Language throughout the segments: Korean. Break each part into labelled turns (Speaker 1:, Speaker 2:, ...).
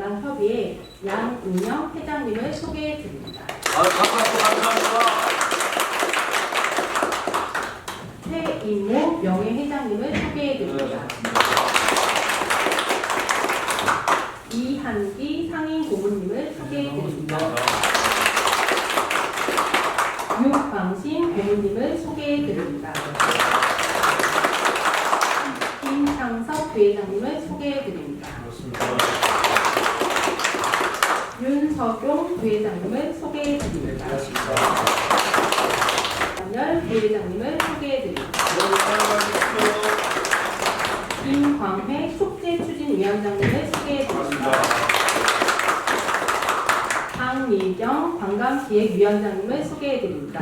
Speaker 1: 관광협의회 양은영 회장님을 소개해 드립니다.
Speaker 2: 감사합니다.
Speaker 1: 최인모 명예회장님을 소개해 드립니다. 이한기 상임고문님을 소개해 드립니다. 육광신 고문님을 소개해 드립니다. 김창석 부회장님을 소개해 드립니다. 윤석용 부회장님을 소개해 드립니다. 박열 부회장님을 소개해 드립니다. 김광회 축제추진위원장님을 소개해 드립니다. 강미경 관광기획위원장님을 소개해 드립니다.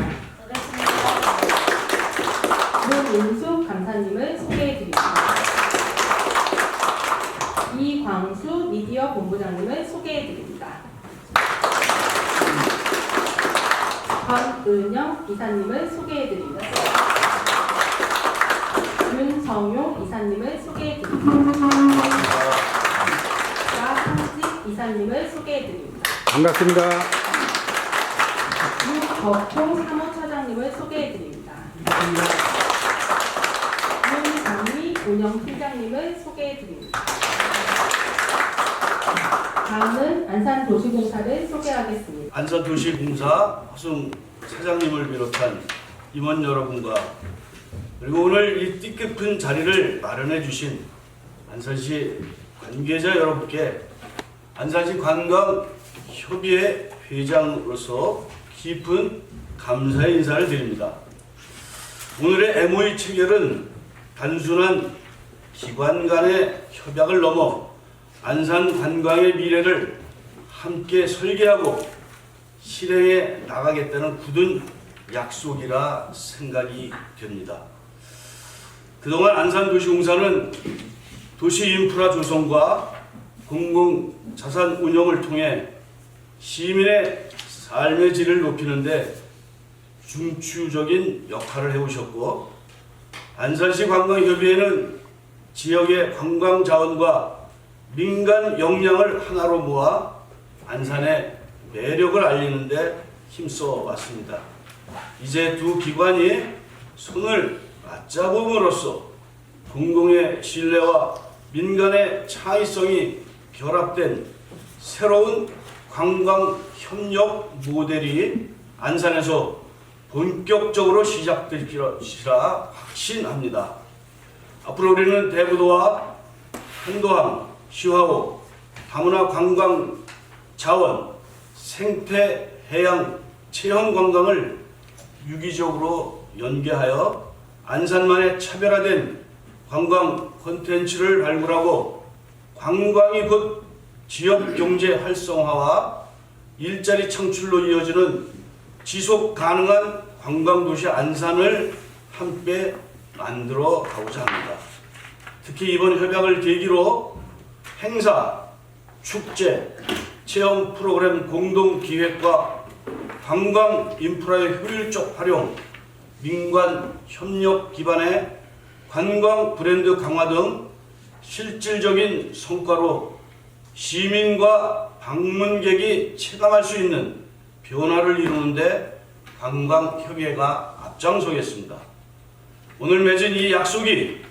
Speaker 1: 문인숙 감사님을 소개해 드립니다. 이광수 미디어 본부장님을 소개해 드립니다. 권은영 이사님을 소개해 드립니다. 윤성용 이사님을 소개해 드립니다. 나한직 이사님을 소개해 드립니다.
Speaker 3: 반갑습니다.
Speaker 1: 윤덕총 사무처장님을 소개해 드립니다. 윤상미 운영팀장님을 소개해 드립니다. 다음은 안산도시공사를 소개하겠습니다.
Speaker 2: 안산도시공사 허승 사장님을 비롯한 임원 여러분과 그리고 오늘 이 뜻깊은 자리를 마련해 주신 안산시 관계자 여러분께 안산시 관광협의회 회장으로서 깊은 감사의 인사를 드립니다. 오늘의 MOU 체결은 단순한 기관 간의 협약을 넘어 안산 관광의 미래를 함께 설계하고 실행해 나가겠다는 굳은 약속이라 생각이 됩니다. 그동안 안산도시공사는 도시 인프라 조성과 공공자산 운영을 통해 시민의 삶의 질을 높이는 데 중추적인 역할을 해오셨고 안산시 관광협의회는 지역의 관광자원과 민간 역량을 하나로 모아 안산의 매력을 알리는 데 힘써 왔습니다. 이제 두 기관이 손을 맞잡음으로써 공공의 신뢰와 민간의 창의성이 결합된 새로운 관광협력 모델이 안산에서 본격적으로 시작될 것이라 확신합니다. 앞으로 우리는 대부도와 한도항, 시화호, 다문화 관광 자원, 생태, 해양, 체험 관광을 유기적으로 연계하여 안산만의 차별화된 관광 콘텐츠를 발굴하고 관광이 곧 지역 경제 활성화와 일자리 창출로 이어지는 지속 가능한 관광도시 안산을 함께 만들어 가고자 합니다. 특히 이번 협약을 계기로 행사, 축제, 체험 프로그램 공동 기획과 관광 인프라의 효율적 활용, 민관 협력 기반의 관광 브랜드 강화 등 실질적인 성과로 시민과 방문객이 체감할 수 있는 변화를 이루는데 관광협의회가 앞장서겠습니다. 오늘 맺은 이 약속이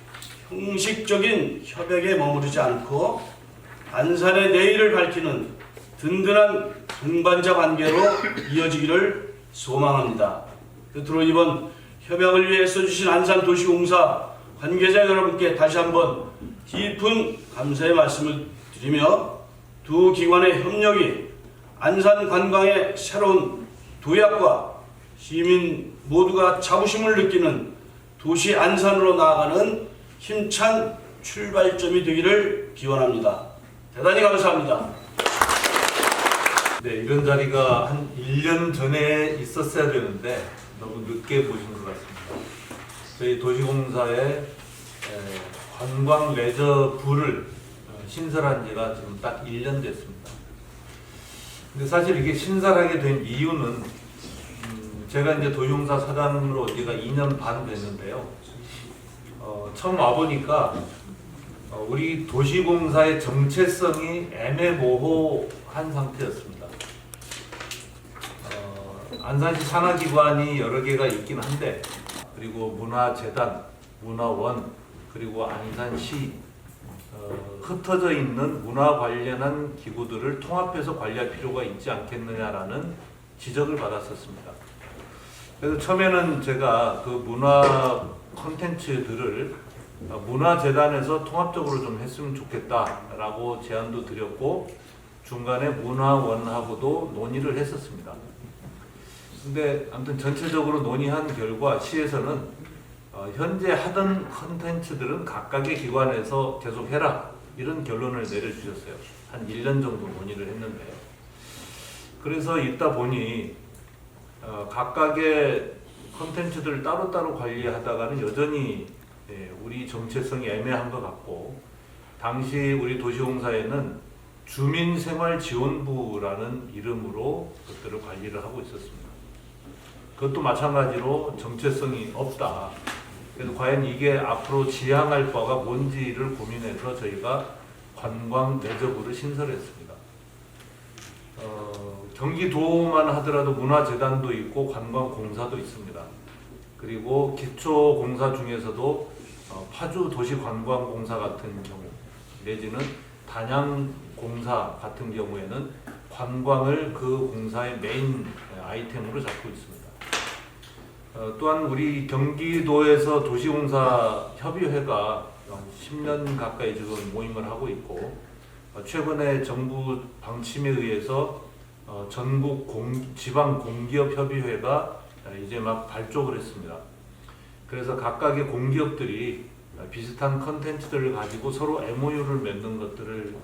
Speaker 2: 형식적인 협약에 머무르지 않고 안산의 내일을 밝히는 든든한 동반자 관계로 이어지기를 소망합니다. 끝으로 이번 협약을 위해 써주신 안산도시공사 관계자 여러분께 다시 한번 깊은 감사의 말씀을 드리며 두 기관의 협력이 안산 관광의 새로운 도약과 시민 모두가 자부심을 느끼는 도시 안산으로 나아가는 힘찬 출발점이 되기를 기원합니다. 대단히 감사합니다.
Speaker 4: 네, 이런 자리가 한 1년 전에 있었어야 되는데 너무 늦게 보신 것 같습니다. 저희 도시공사의 관광 레저 부를 신설한 지가 지금 딱 1년 됐습니다. 근데 사실 이게 신설하게 된 이유는 제가 이제 도시공사 사장으로 제가 2년 반 됐는데요. 처음 와보니까 우리 도시공사의 정체성이 애매모호한 상태였습니다. 안산시 산하기관이 여러 개가 있긴 한데, 그리고 문화재단, 문화원, 그리고 안산시 흩어져 있는 문화 관련한 기구들을 통합해서 관리할 필요가 있지 않겠느냐라는 지적을 받았었습니다. 그래서 처음에는 제가 그 문화 콘텐츠들을 문화재단에서 통합적으로 좀 했으면 좋겠다라고 제안도 드렸고, 중간에 문화원하고도 논의를 했었습니다. 근데 아무튼 전체적으로 논의한 결과 시에서는 현재 하던 콘텐츠들은 각각의 기관에서 계속 해라, 이런 결론을 내려주셨어요. 한 1년 정도 논의를 했는데, 그래서 있다 보니 각각의 콘텐츠들을 따로따로 관리하다가는 여전히 우리 정체성이 애매한 것 같고, 당시 우리 도시공사에는 주민생활지원부라는 이름으로 그것들을 관리를 하고 있었습니다. 그것도 마찬가지로 정체성이 없다. 그래서 과연 이게 앞으로 지향할 바가 뭔지를 고민해서 저희가 관광 레저부를 신설했습니다. 경기도만 하더라도 문화재단도 있고 관광공사도 있습니다. 그리고 기초공사 중에서도 파주 도시관광공사 같은 경우, 내지는 단양공사 같은 경우에는 관광을 그 공사의 메인 아이템으로 잡고 있습니다. 또한 우리 경기도에서 도시공사 협의회가 10년 가까이 지금 모임을 하고 있고, 최근에 정부 방침에 의해서 전국 지방공기업협의회가 이제 막 발족을 했습니다. 그래서 각각의 공기업들이 비슷한 컨텐츠들을 가지고 서로 MOU를 맺는 것들을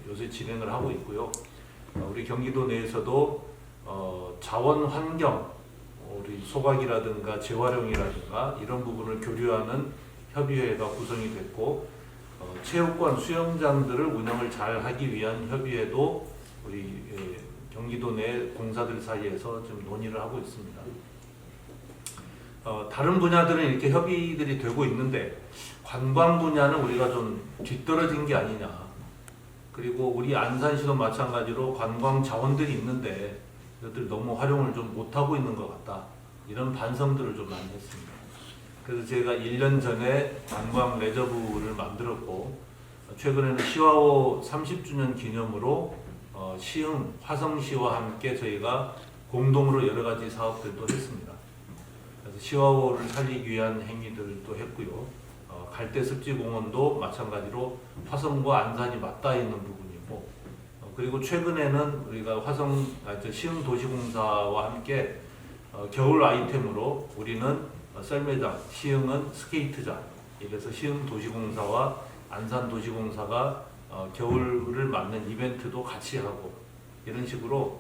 Speaker 4: 요새 진행을 하고 있고요. 우리 경기도 내에서도 자원환경, 우리 소각이라든가 재활용이라든가 이런 부분을 교류하는 협의회가 구성이 됐고, 체육관, 수영장들을 운영을 잘 하기 위한 협의회도 우리 경기도 내 공사들 사이에서 좀 논의를 하고 있습니다. 다른 분야들은 이렇게 협의들이 되고 있는데, 관광 분야는 우리가 좀 뒤떨어진 게 아니냐. 그리고 우리 안산시도 마찬가지로 관광 자원들이 있는데 이것들 너무 활용을 좀 못하고 있는 것 같다, 이런 반성들을 좀 많이 했습니다. 그래서 제가 1년 전에 관광 레저부를 만들었고, 최근에는 시화호 30주년 기념으로 시흥, 화성시와 함께 저희가 공동으로 여러 가지 사업들도 했습니다. 그래서 시화호를 살리기 위한 행위들도 했고요. 갈대습지공원도 마찬가지로 화성과 안산이 맞닿아 있는 부분이고, 그리고 최근에는 우리가 시흥 도시공사와 함께 겨울 아이템으로 우리는 썰매장, 시흥은 스케이트장, 이래서 시흥 도시공사와 안산 도시공사가 겨울을 맞는 이벤트도 같이 하고, 이런 식으로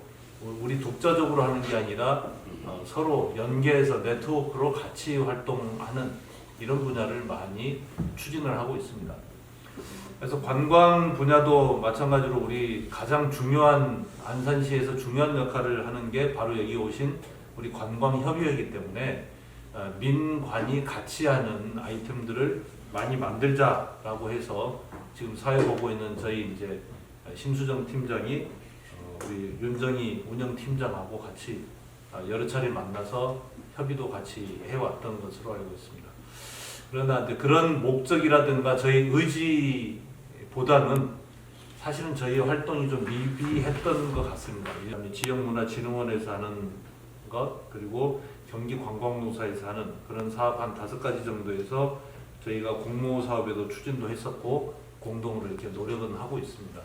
Speaker 4: 우리 독자적으로 하는 게 아니라 서로 연계해서 네트워크로 같이 활동하는 이런 분야를 많이 추진을 하고 있습니다. 그래서 관광 분야도 마찬가지로 우리 가장 중요한, 안산시에서 중요한 역할을 하는 게 바로 여기 오신 우리 관광협의회이기 때문에 민관이 같이 하는 아이템들을 많이 만들자라고 해서 지금 사회 보고 있는 저희 이제 심수정 팀장이 우리 윤정희 운영팀장하고 같이 여러 차례 만나서 협의도 같이 해왔던 것으로 알고 있습니다. 그러나 이제 그런 목적이라든가 저희 의지보다는 사실은 저희 활동이 좀 미비했던 것 같습니다. 지역문화진흥원에서 하는 것, 그리고 경기관광공사에서 하는 그런 사업 한 5가지 정도에서 저희가 공모 사업에도 추진도 했었고 공동으로 이렇게 노력은 하고 있습니다.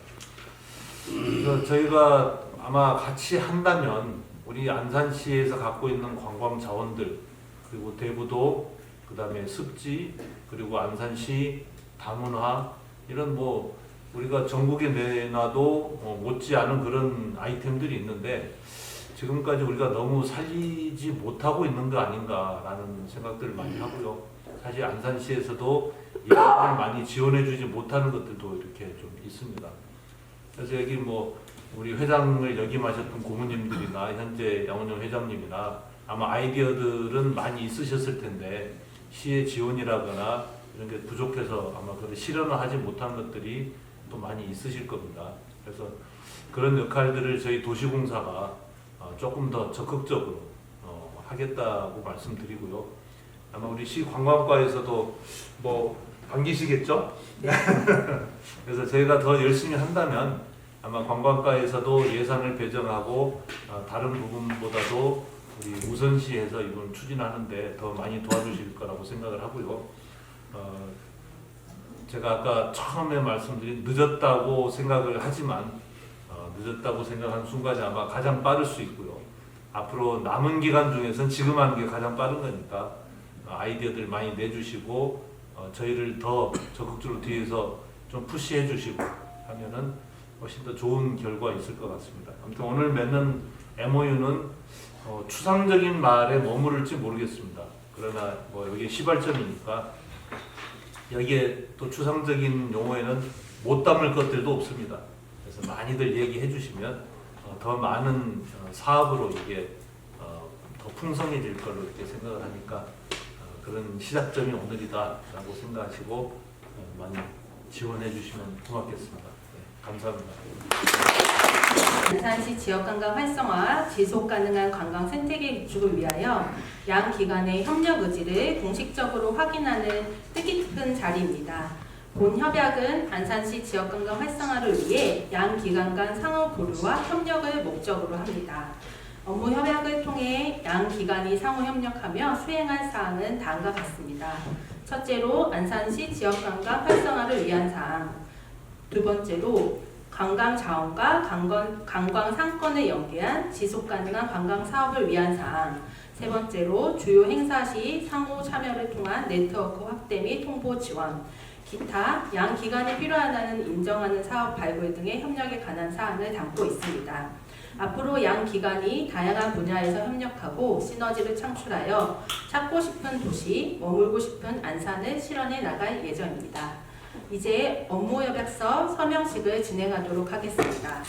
Speaker 4: 그래서 저희가 아마 같이 한다면 우리 안산시에서 갖고 있는 관광 자원들, 그리고 대부도, 그 다음에 습지, 그리고 안산시 다문화, 이런 우리가 전국에 내놔도 못지않은 그런 아이템들이 있는데 지금까지 우리가 너무 살리지 못하고 있는 거 아닌가라는 생각들을 많이 하고요. 사실 안산시에서도 이걸 많이 지원해주지 못하는 것들도 이렇게 좀 있습니다. 그래서 여기 우리 회장을 역임하셨던 고모님들이나 현재 양원영 회장님이나 아마 아이디어들은 많이 있으셨을 텐데 시의 지원이라거나 이런 게 부족해서 아마 그런 실현을 하지 못한 것들이 또 많이 있으실 겁니다. 그래서 그런 역할들을 저희 도시공사가 조금 더 적극적으로 하겠다고 말씀드리고요. 아마 우리 시관광과에서도 뭐 반기시겠죠? 그래서 저희가 더 열심히 한다면 아마 관광과에서도 예산을 배정하고 다른 부분보다도 우리 우선시해서 이번 추진하는데 더 많이 도와주실 거라고 생각을 하고요. 제가 아까 처음에 말씀드린 늦었다고 생각을 하지만 늦었다고 생각한 순간이 아마 가장 빠를 수 있고요. 앞으로 남은 기간 중에서는 지금 하는 게 가장 빠른 거니까 아이디어들 많이 내주시고 저희를 더 적극적으로 뒤에서 좀 푸시해 주시고 하면은 훨씬 더 좋은 결과 있을 것 같습니다. 아무튼 오늘 맺는 MOU는 추상적인 말에 머무를지 모르겠습니다. 그러나 뭐 여기 시발점이니까 여기에 또 추상적인 용어에는 못 담을 것들도 없습니다. 그래서 많이들 얘기해 주시면 더 많은 사업으로 이게 더 풍성해질 걸로 이렇게 생각을 하니까 그런 시작점이 오늘이다라고 생각하시고 많이 지원해 주시면 고맙겠습니다. 네, 감사합니다.
Speaker 1: 안산시 지역관광 활성화, 지속가능한 관광 생태계 구축을 위하여 양 기관의 협력 의지를 공식적으로 확인하는 뜻깊은 자리입니다. 본 협약은 안산시 지역관광 활성화를 위해 양 기관 간 상호 보류와 협력을 목적으로 합니다. 업무 협약을 통해 양 기관이 상호 협력하며 수행할 사항은 다음과 같습니다. 첫째로 안산시 지역관광 활성화를 위한 사항, 두 번째로 관광 자원과 관광 상권을 연계한 지속가능한 관광 사업을 위한 사항, 세 번째로 주요 행사 시 상호 참여를 통한 네트워크 확대 및 홍보 지원, 기타 양 기관이 필요하다는 인정하는 사업 발굴 등의 협력에 관한 사항을 담고 있습니다. 앞으로 양 기관이 다양한 분야에서 협력하고 시너지를 창출하여 찾고 싶은 도시, 머물고 싶은 안산을 실현해 나갈 예정입니다. 이제 업무 협약서 서명식을 진행하도록 하겠습니다.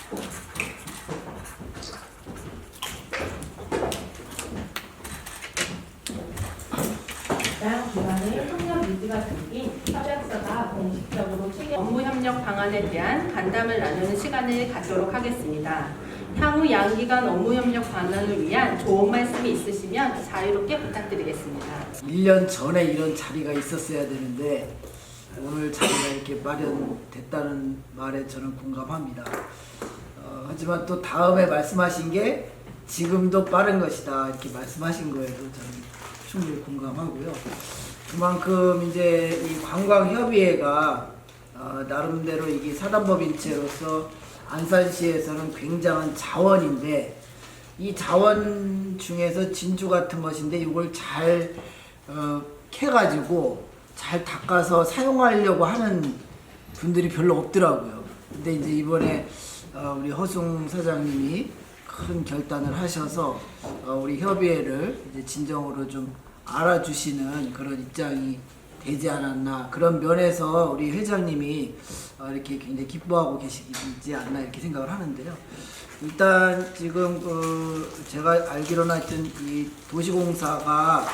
Speaker 1: 양 기관의 협력 의지가 담긴 협약서가 공식적으로 체결 업무 협력 방안에 대한 간담을 나누는 시간을 갖도록 하겠습니다. 향후 양 기관 업무 협력 방안을 위한 좋은 말씀이 있으시면 자유롭게 부탁드리겠습니다.
Speaker 3: 1년 전에 이런 자리가 있었어야 되는데 오늘 자리가 이렇게 마련됐다는 말에 저는 공감합니다. 하지만 또 다음에 말씀하신 게 지금도 빠른 것이다 이렇게 말씀하신 거에도 저는 충분히 공감하고요. 그만큼 이제 이 관광협의회가 나름대로 이게 사단법인체로서 안산시에서는 굉장한 자원인데 이 자원 중에서 진주 같은 것인데 이걸 잘 캐가지고 잘 닦아서 사용하려고 하는 분들이 별로 없더라고요. 근데 이제 이번에 우리 허승 사장님이 큰 결단을 하셔서 우리 협의회를 이제 진정으로 좀 알아주시는 그런 입장이 되지 않았나, 그런 면에서 우리 회장님이 이렇게 굉장히 기뻐하고 계시지 않나 이렇게 생각을 하는데요. 일단 지금 제가 알기로는 하여튼 이 도시공사가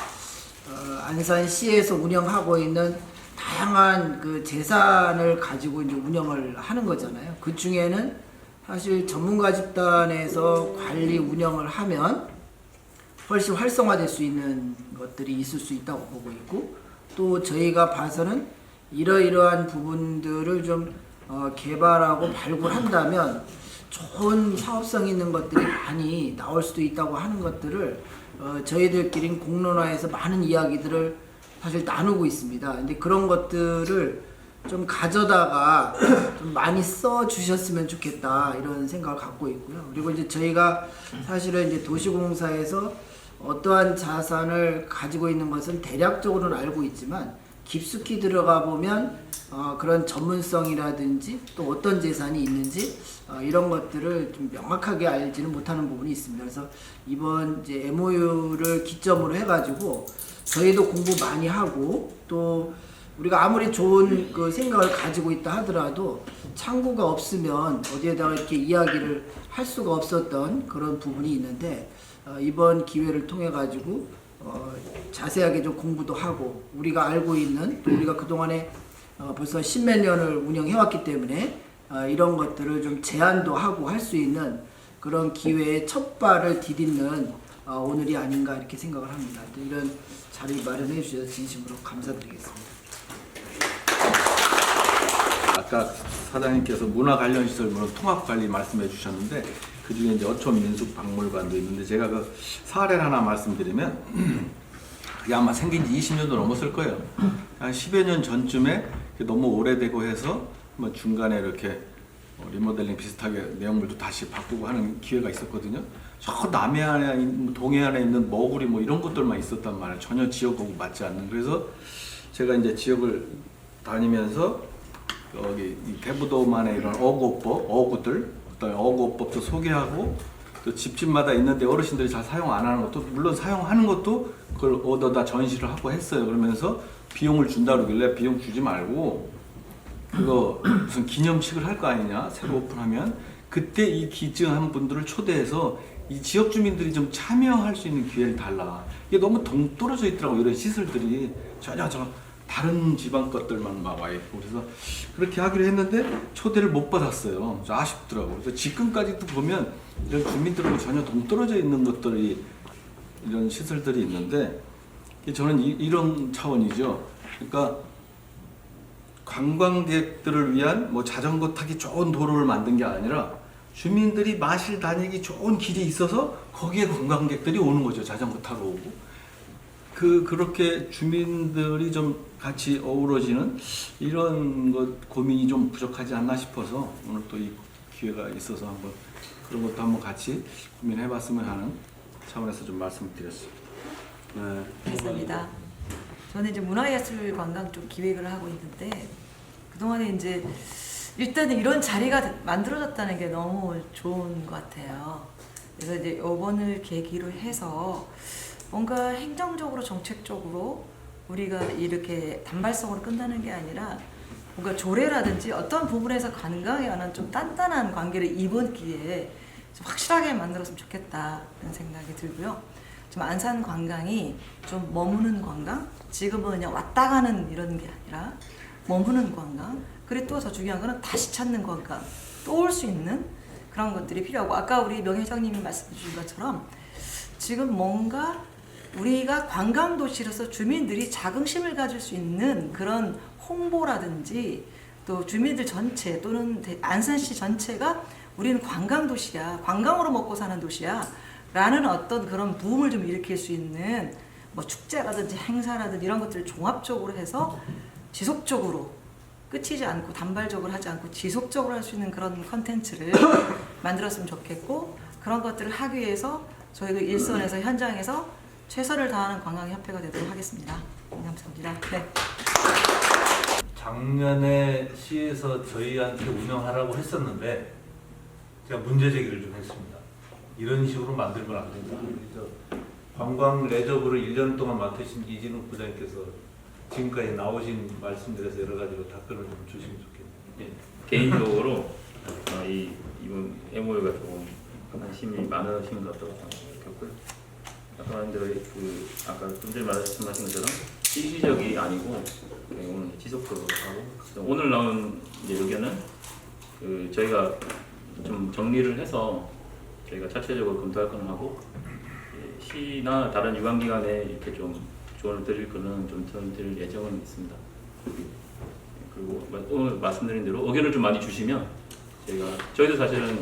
Speaker 3: 안산시에서 운영하고 있는 다양한 그 재산을 가지고 이제 운영을 하는 거잖아요. 그 중에는 사실 전문가 집단에서 관리 운영을 하면 훨씬 활성화될 수 있는 것들이 있을 수 있다고 보고 있고, 또 저희가 봐서는 이러이러한 부분들을 좀 개발하고 발굴한다면 좋은 사업성 있는 것들이 많이 나올 수도 있다고 하는 것들을 저희들끼리 공론화해서 많은 이야기들을 사실 나누고 있습니다. 근데 그런 것들을 좀 가져다가 좀 많이 써 주셨으면 좋겠다 이런 생각을 갖고 있고요. 그리고 이제 저희가 사실은 이제 도시공사에서 어떠한 자산을 가지고 있는 것은 대략적으로는 알고 있지만 깊숙이 들어가 보면 그런 전문성이라든지 또 어떤 재산이 있는지 이런 것들을 좀 명확하게 알지는 못하는 부분이 있습니다. 그래서 이번 이제 MOU를 기점으로 해가지고 저희도 공부 많이 하고, 또 우리가 아무리 좋은 그 생각을 가지고 있다 하더라도 창구가 없으면 어디에다가 이렇게 이야기를 할 수가 없었던 그런 부분이 있는데 이번 기회를 통해 가지고 자세하게 좀 공부도 하고 우리가 알고 있는 또 우리가 그동안에 벌써 십몇 년을 운영해왔기 때문에 이런 것들을 좀 제안도 하고 할 수 있는 그런 기회에 첫 발을 디딛는 오늘이 아닌가 이렇게 생각을 합니다. 이런 자리 마련해 주셔서 진심으로 감사드리겠습니다.
Speaker 5: 아까 사장님께서 문화 관련 시설 통합 관리 말씀해 주셨는데 그 중에 이제 어촌 민속 박물관도 있는데 제가 그 사례를 하나 말씀드리면 그게 아마 생긴 지 20년도 넘었을 거예요. 한 10여 년 전쯤에 너무 오래되고 해서 뭐 중간에 이렇게 리모델링 비슷하게 내용물도 다시 바꾸고 하는 기회가 있었거든요. 저 남해안에 동해안에 있는 머구리 뭐 이런 것들만 있었단 말이에요. 전혀 지역하고 맞지 않는. 그래서 제가 이제 지역을 다니면서 여기 이 대부도만의 이런 어구들, 그다음에 어구법도 소개하고 또 집집마다 있는데 어르신들이 잘 사용 안 하는 것도 물론 사용하는 것도 그걸 얻어다 전시를 하고 했어요. 그러면서 비용을 준다 그러길래 비용 주지 말고 그거 무슨 기념식을 할 거 아니냐 새로 오픈하면 그때 이 기증한 분들을 초대해서 이 지역 주민들이 좀 참여할 수 있는 기회를 달라. 이게 너무 동떨어져 있더라고 이런 시설들이 전혀 다른 지방 것들만 막 와 있고 그래서 그렇게 하기로 했는데 초대를 못 받았어요. 좀 아쉽더라고. 그래서 지금까지도 보면 이런 주민들하고 전혀 동떨어져 있는 것들이 이런 시설들이 있는데 저는 이런 차원이죠. 그러니까 관광객들을 위한 뭐 자전거 타기 좋은 도로를 만든 게 아니라 주민들이 마실 다니기 좋은 길이 있어서 거기에 관광객들이 오는 거죠. 자전거 타러 오고. 그렇게 주민들이 좀 같이 어우러지는 이런 것 고민이 좀 부족하지 않나 싶어서 오늘 또 이 기회가 있어서 한번 그런 것도 한번 같이 고민해봤으면 하는 차원에서 좀 말씀드렸습니다.
Speaker 2: 네.
Speaker 6: 감사합니다. 저는 이제 문화예술 관광 쪽 기획을 하고 있는데 그동안에 이제 일단은 이런 자리가 만들어졌다는 게 너무 좋은 것 같아요. 그래서 이제 이번을 계기로 해서 뭔가 행정적으로 정책적으로 우리가 이렇게 단발성으로 끝나는 게 아니라 뭔가 조례라든지 어떤 부분에서 관광에 관한 좀 단단한 관계를 이번 기회에 좀 확실하게 만들었으면 좋겠다는 생각이 들고요. 좀 안산 관광이 좀 머무는 관광, 지금은 그냥 왔다 가는 이런 게 아니라 머무는 관광, 그리고 또 더 중요한 거는 다시 찾는 관광, 또 올 수 있는 그런 것들이 필요하고 아까 우리 명 회장님이 말씀해 주신 것처럼 지금 뭔가 우리가 관광도시로서 주민들이 자긍심을 가질 수 있는 그런 홍보라든지 또 주민들 전체 또는 안산시 전체가 우리는 관광도시야, 관광으로 먹고 사는 도시야 라는 어떤 그런 부음을 좀 일으킬 수 있는 뭐 축제라든지 행사라든지 이런 것들을 종합적으로 해서 지속적으로 끝이지 않고 단발적으로 하지 않고 지속적으로 할 수 있는 그런 컨텐츠를 만들었으면 좋겠고 그런 것들을 하기 위해서 저희도 일선에서 현장에서 최선을 다하는 관광협회가 되도록 하겠습니다. 감사합니다. 네.
Speaker 4: 작년에 시에서 저희한테 운영하라고 했었는데 제가 문제 제기를 좀 했습니다. 이런 식으로 만들면 안 된다. 그래서 관광 레저부를 1년 동안 맡으신 이진욱 부장님께서 지금까지 나오신 말씀들에서 여러 가지로 답변을 좀 주시면 좋겠네요.
Speaker 7: 예, 개인적으로 이번 MOU가 조금 관심이 많으신 것 같다고 생각했고요. 아까 말씀대로 아까 좀 전에 말씀하신 것처럼 일시적이 아니고 오늘 지속적으로 하고 오늘 나온 이제 의견은 저희가 좀 정리를 해서 저희가 자체적으로 검토할 거는 하고 시나 다른 유관기관에 이렇게 좀 조언을 드릴 거는 좀 드릴 예정은 있습니다. 그리고 오늘 말씀드린 대로 의견을 좀 많이 주시면 저희도 사실은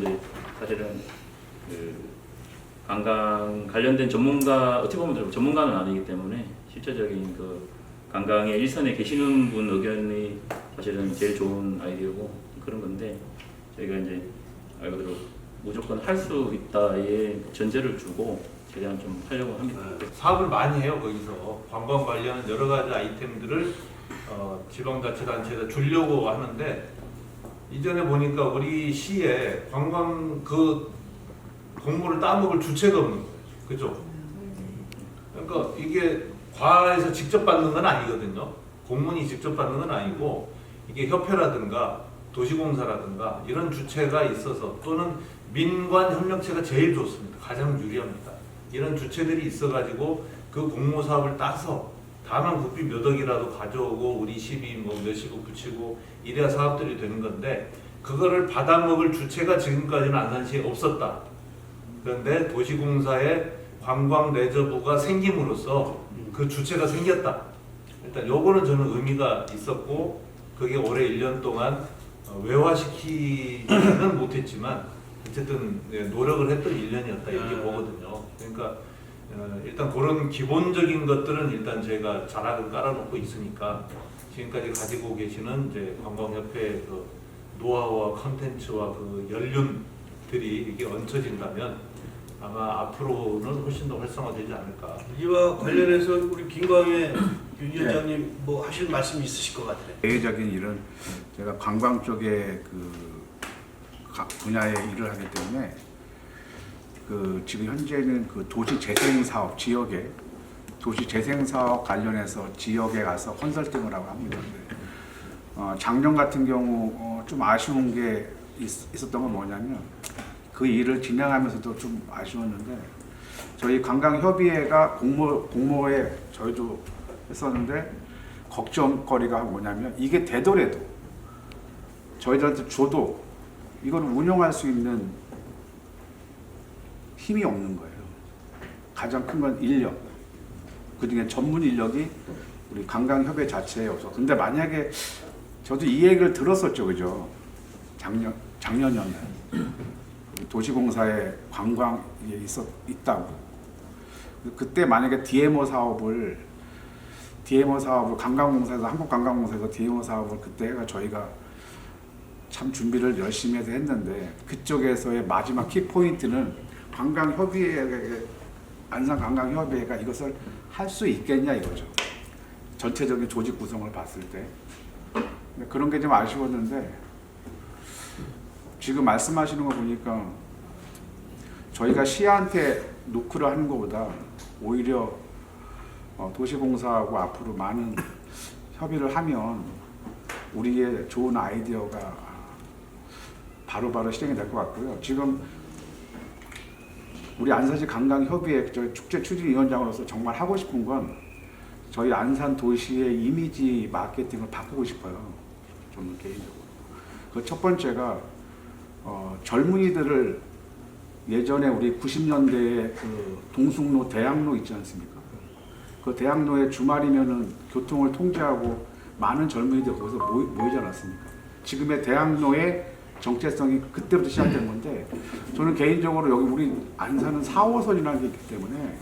Speaker 7: 관광 관련된 전문가 어떻게 보면 전문가는 아니기 때문에 실제적인 그 관광의 일선에 계시는 분 의견이 사실은 제일 좋은 아이디어고 그런 건데 저희가 이제 말 그대로 무조건 할 수 있다의 전제를 주고 최대한 좀 하려고 합니다.
Speaker 4: 사업을 많이 해요. 거기서 관광 관련 여러 가지 아이템들을 지방자치단체에다 주려고 하는데 이전에 보니까 우리 시에 관광 그 공모를 따먹을 주체가 없는 거예요. 그죠? 그러니까 이게 과에서 직접 받는 건 아니거든요. 공문이 직접 받는 건 아니고 이게 협회라든가 도시공사라든가 이런 주체가 있어서 또는 민관 협력체가 제일 좋습니다. 가장 유리합니다. 이런 주체들이 있어가지고 그 공모 사업을 따서 다만 국비 몇 억이라도 가져오고 우리 시비 뭐 몇이고 붙이고 이래야 사업들이 되는 건데 그거를 받아먹을 주체가 지금까지는 안산시에 없었다. 그런데 도시공사의 관광레저부가 생김으로써 그 주체가 생겼다. 일단 요거는 저는 의미가 있었고 그게 올해 1년 동안 외화시키지는 못했지만 어쨌든 노력을 했던 1년이었다 이렇게 보거든요. 그러니까 일단 그런 기본적인 것들은 일단 제가 자락을 깔아놓고 있으니까 지금까지 가지고 계시는 이제 관광협회의 그 노하우와 컨텐츠와 그 연륜들이 이게 얹혀진다면 아마 앞으로는 훨씬 더 활성화되지 않을까.
Speaker 2: 이와 관련해서 우리 김광혜 위원장님 뭐 하실 말씀이 있으실 것 같아요.
Speaker 8: 대외적인 일은 제가 관광 쪽에 각 분야의 일을 하기 때문에 지금 현재는 도시 재생 사업 지역에 도시 재생 사업 관련해서 지역에 가서 컨설팅을 하고 합니다. 작년 같은 경우 좀 아쉬운 게 있었던 건 뭐냐면 그 일을 진행하면서도 좀 아쉬웠는데 저희 관광협의회가 공모에 저희도 했었는데 걱정거리가 뭐냐면 이게 되더라도 저희들한테 줘도 이걸 운영할 수 있는 힘이 없는 거예요. 가장 큰 건 인력. 그중에 전문 인력이 우리 관광협회 자체에 없어. 근데 만약에 저도 이 얘기를 들었었죠, 그죠? 작년이었나요? 도시공사에 관광 있다고. 그때 만약에 DMO 사업을 관광공사에서 한국관광공사에서 DMO 사업을 그때가 저희가 참 준비를 열심히 해서 했는데 그쪽에서의 마지막 키포인트는 안산관광협의회가 이것을 할 수 있겠냐 이거죠. 전체적인 조직 구성을 봤을 때 그런 게 좀 아쉬웠는데 지금 말씀하시는 거 보니까 저희가 시한테 노크를 하는 것보다 오히려 도시공사하고 앞으로 많은 협의를 하면 우리의 좋은 아이디어가 바로바로 실행이 될 것 같고요. 지금 우리 안산시 관광협의회 축제 추진위원장으로서 정말 하고 싶은 건 저희 안산 도시의 이미지 마케팅을 바꾸고 싶어요. 저는 개인적으로. 그 첫 번째가 젊은이들을 예전에 우리 90년대에 그 동숭로 대학로 있지 않습니까? 그 대학로에 주말이면은 교통을 통제하고 많은 젊은이들 거기서 모이지 않았습니까? 지금의 대학로의 정체성이 그때부터 시작된 건데 저는 개인적으로 여기 우리 안산은 4호선이라는 게 있기 때문에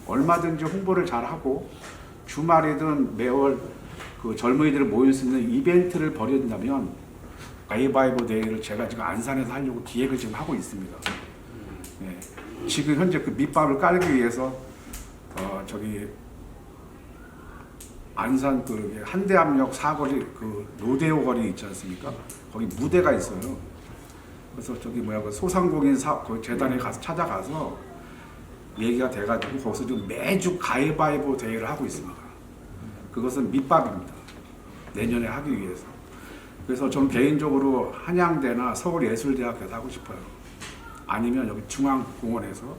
Speaker 8: 얼마든지 홍보를 잘하고 주말이든 매월 그 젊은이들을 모일 수 있는 이벤트를 벌인다면 가위바위보 대회를 제가 지금 안산에서 하려고 기획을 지금 하고 있습니다. 네. 지금 현재 그 밑밥을 깔기 위해서 안산 그 한대암역 사거리 그 로데오 거리 있지 않습니까? 거기 무대가 있어요. 그래서 그 소상공인 그 재단에 가서 찾아가서 얘기가 돼가지고 거기서 지금 매주 가위바위보 대회를 하고 있습니다. 그것은 밑밥입니다. 내년에 하기 위해서. 그래서 저는 개인적으로 한양대나 서울예술대학교에서 하고 싶어요. 아니면 여기 중앙공원에서.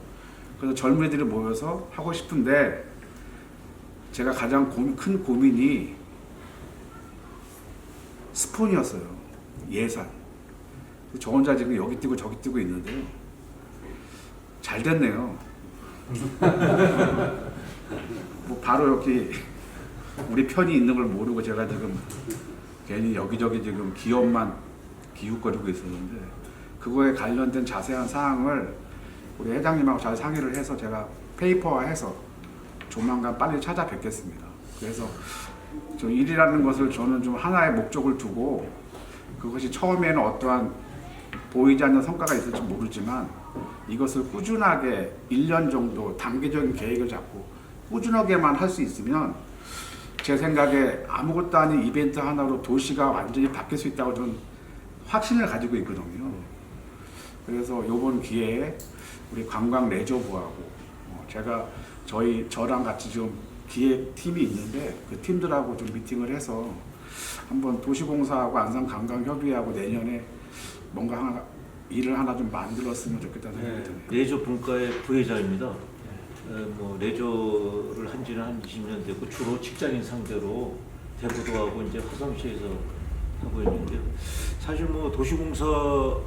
Speaker 8: 그래서 젊은이들이 모여서 하고 싶은데 제가 가장 큰 고민이 스폰이었어요. 예산. 저 혼자 지금 여기 뛰고 저기 뛰고 있는데요. 잘 됐네요. 뭐 바로 여기 우리 편이 있는 걸 모르고 제가 지금 괜히 여기저기 지금 기업만 기웃거리고 있었는데 그거에 관련된 자세한 사항을 우리 회장님하고 잘 상의를 해서 제가 페이퍼화해서 조만간 빨리 찾아뵙겠습니다. 그래서 저 일이라는 것을 저는 좀 하나의 목적을 두고 그것이 처음에는 어떠한 보이지 않는 성과가 있을지 모르지만 이것을 꾸준하게 1년 정도 단계적인 계획을 잡고 꾸준하게만 할 수 있으면 제 생각에 아무것도 아닌 이벤트 하나로 도시가 완전히 바뀔 수 있다고 저는 확신을 가지고 있거든요. 그래서 이번 기회에 우리 관광레저부하고 제가 저랑 같이 좀 기획팀이 있는데 그 팀들하고 좀 미팅을 해서 한번 도시공사하고 안산관광협의회하고 내년에 뭔가 일을 하나 좀 만들었으면 좋겠다는 생각이 드네요.
Speaker 9: 레저 분과의 부회장입니다. 뭐 레저를 한 지는 한 20년 됐고 주로 직장인 상대로 대구도 하고 이제 화성시에서 하고 있는데 사실 뭐 도시공사가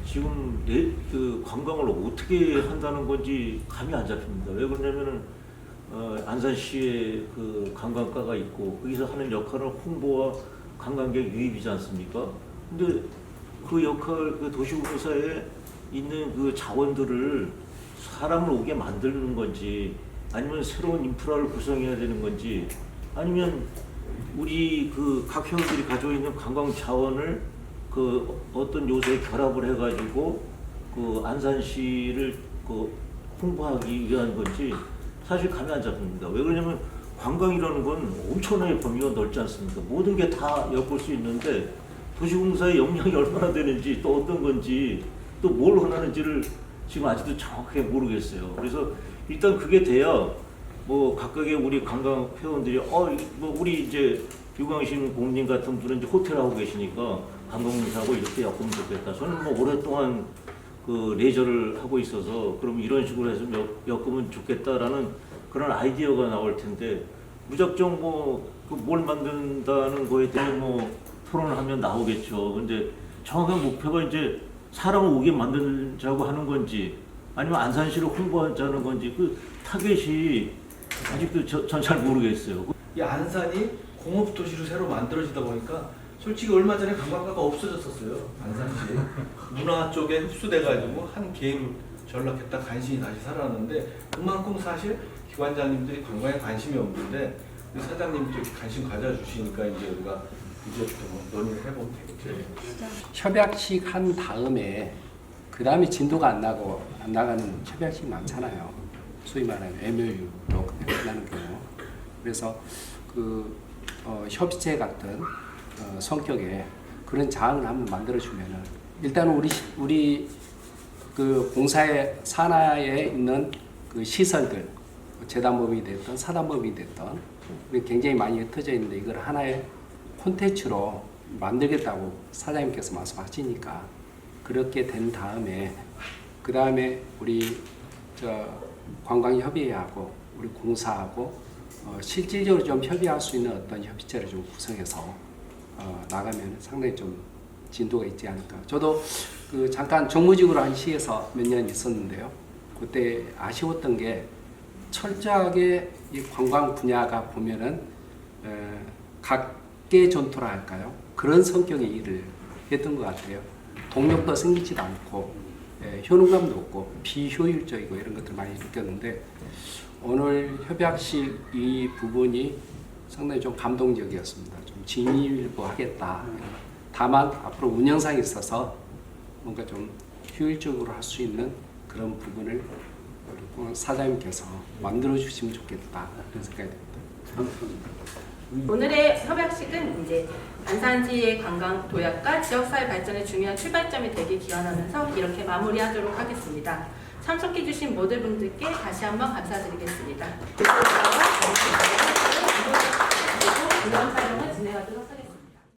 Speaker 9: 지금 그 관광을 어떻게 한다는 건지 감이 안 잡힙니다. 왜 그러냐면은 안산시에 그 관광가가 있고 거기서 하는 역할은 홍보와 관광객 유입이지 않습니까? 근데 그 역할, 그 도시공사에 있는 그 자원들을 사람을 오게 만드는 건지 아니면 새로운 인프라를 구성해야 되는 건지 아니면 우리 그 각 회원들이 가지고 있는 관광 자원을 그 어떤 요소에 결합을 해가지고 그 안산시를 그 홍보하기 위한 건지 사실 감이 안 잡힙니다. 왜 그러냐면 관광이라는 건 엄청나게 범위가 넓지 않습니까? 모든 게 다 엮을 수 있는데 도시공사의 역량이 얼마나 되는지 또 어떤 건지 또 뭘 원하는지를 지금 아직도 정확하게 모르겠어요. 그래서 일단 그게 돼야 뭐 각각의 우리 관광 회원들이 뭐 우리 이제 유광신 공님 같은 분은 이제 호텔 하고 계시니까 관광공사하고 이렇게 엮으면 좋겠다. 저는 뭐 오랫동안 그 레저를 하고 있어서 그럼 이런 식으로 해서 엮으면 좋겠다라는 그런 아이디어가 나올 텐데 무작정 뭐 그 뭘 만든다는 거에 대한 뭐 토론을 하면 나오겠죠. 근데 정확한 목표가 이제 사람을 오게 만들자고 하는 건지 아니면 안산시를 홍보하자는 건지 그 타겟이 아직도 전 잘 모르겠어요.
Speaker 10: 이 안산이 공업도시로 새로 만들어지다 보니까 솔직히 얼마 전에 관광가가 없어졌었어요. 안산시 문화 쪽에 흡수돼가지고 한 개인 전락했다 간신히 다시 살아났는데 그만큼 사실 기관장님들이 관광에 관심이 없는데 우리 사장님이 좀 관심 가져주시니까 이제 우리가 이제부터 뭐 논의를 해보면 되겠죠.
Speaker 11: 협약식 한 다음에 그 다음에 진도가 안 나가는 협약식 많잖아요. 소위 말하는 MOU로 그냥 끝나는 경우. 그래서 그 협의체 같은 성격의 그런 자항을 한번 만들어주면은 일단 우리 그 공사의 산하에 있는 그 시설들 재단법이 됐던 사단법이 됐던 굉장히 많이 흩어져 있는데 이걸 하나의 콘텐츠로 만들겠다고 사장님께서 말씀하시니까 그렇게 된 다음에 그 다음에 우리 관광협의회하고 우리 공사하고 실질적으로 좀 협의할 수 있는 어떤 협의체를 좀 구성해서 나가면 상당히 좀 진도가 있지 않을까. 저도 그 잠깐 정무직으로 한 시에서 몇 년 있었는데요. 그때 아쉬웠던 게 철저하게 이 관광 분야가 보면은 각계 전투라 할까요? 그런 성격의 일을 했던 것 같아요. 동력도 생기지도 않고 효능감도 없고 비효율적이고 이런 것들 많이 느꼈는데 오늘 협약식 이 부분이 상당히 좀 감동적이었습니다. 좀 진일보하겠다. 다만 앞으로 운영상에 있어서 뭔가 좀 효율적으로 할 수 있는 그런 부분을 사장님께서 만들어 주시면 좋겠다 그런 생각이 듭니다.
Speaker 1: 오늘의 협약식은 이제 안산시의 관광 도약과 지역사회 발전의 중요한 출발점이 되길 기원하면서 이렇게 마무리하도록 하겠습니다. 참석해주신 모든 분들께 다시 한번 감사드리겠습니다. 그리고 이번 촬영을 진행하도록 하겠습니다.